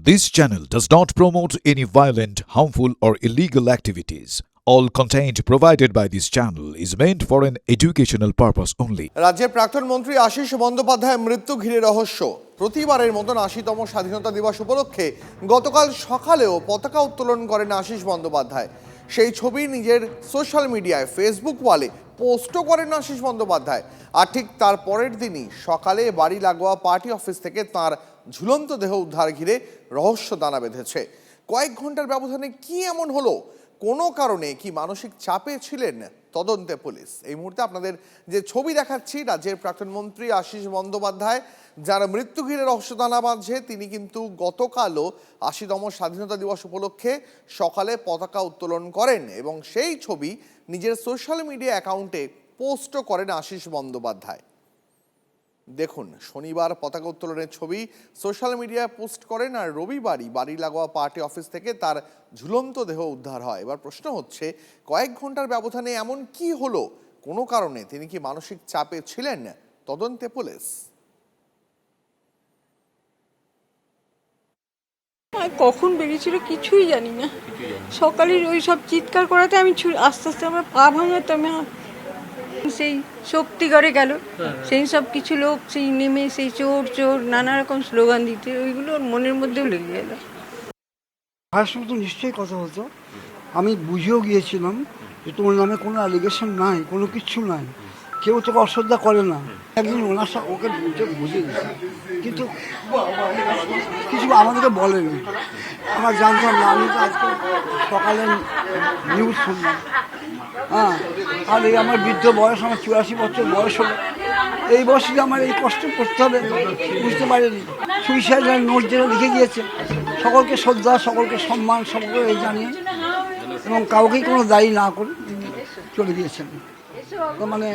This channel does not promote any violent, harmful, or illegal activities. All content provided by this channel is meant for an educational purpose only. রাজ্যের প্রাক্তন মন্ত্রী আশিস বন্দ্যোপাধ্যায়ের মৃত্যু ঘিরে রহস্য। প্রতিবারের মতন ৮০তম স্বাধীনতা দিবস উপলক্ষে গতকাল সকালেও পতাকা উত্তোলন করেন আশিস বন্দ্যোপাধ্যায়। সেই ছবি নিজের সোশ্যাল মিডিয়ায় ফেসবুক ওয়ালে পোস্টও করেন আশিস বন্দ্যোপাধ্যায়। আর ঠিক তার পরের দিনই সকালে বাড়ি লাগোয়া পার্টি অফিস থেকে তার ঝুলন্ত দেহ উদ্ধার ঘিরে রহস্য দানা বেঁধেছে। কয়েক ঘন্টার ব্যবধানে কি এমন হলো? কোনো কারণে কি মানসিক চাপে ছিলেন? তদন্তে পুলিশ। এই মুহূর্তে আপনাদের যে ছবি দেখাচ্ছি, রাজ্যের প্রাক্তন মন্ত্রী আশিস বন্দ্যোপাধ্যায়, যার মৃত্যু ঘিরে রহস্য দানা বাঁধছে, তিনি কিন্তু গতকালও ৮০তম স্বাধীনতা দিবস উপলক্ষে সকালে পতাকা উত্তোলন করেন এবং সেই ছবি নিজের সোশ্যাল মিডিয়া অ্যাকাউন্টে পোস্টও করেন আশিস বন্দ্যোপাধ্যায়। দেখুন, শনিবার পতাকা উত্তোলনের ছবি সোশ্যাল মিডিয়ায় পোস্ট করেন, আর রবিবারই বাড়ি লাগোয়া পার্টি অফিস থেকে তার ঝুলন্ত দেহ উদ্ধার হয়। এবার প্রশ্ন হচ্ছে, কয়েক ঘন্টার ব্যবধানে এমন কি হলো? কোনো কারণে তিনি কি মানসিক চাপে ছিলেন? তদন্তে পুলিশ। কখন বেরিয়েছিল কিছুই জানি না। সকালের ওই সব চিৎকার করাতে আমি আস্তে আস্তে আমার পা ভাঙাতে আমি সেই শক্তিগড়ে গেল, সেই সব কিছু লোক সেই নেমে সেই চোর চোর নানা রকম স্লোগান দিতে, ওইগুলো ওর মনের মধ্যেও লেগে গেল। ভাইয়ের সঙ্গে তো নিশ্চয়ই কথা হতো। আমি বুঝেও গিয়েছিলাম যে তোমার নামে কোনো অ্যালিগেশন নাই, কোনো কিচ্ছু নাই, কেউ তোকে অশ্রদ্ধা করে না। একদিন ওনার সাথে ওকে বুঝে গেছে, কিন্তু কিছু আমাদেরকে বলেনি, আমরা জানতাম না। আমি তো আজকে সকালে নিউজ শুনলাম। হ্যাঁ, আর এই আমার বৃদ্ধ বয়স, আমার ৮৪ বছর বয়স হলো, এই বয়সে আমার এই কষ্ট করতে হবে বুঝতে পারিনি। সুইসাইড নোট যেটা লিখে গিয়েছে, সকলকে শ্রদ্ধা, সকলকে সম্মান, সকলকে এই জানিয়ে এবং কাউকেই কোনো দায়ী না করে চলে গিয়েছেন। তো মানে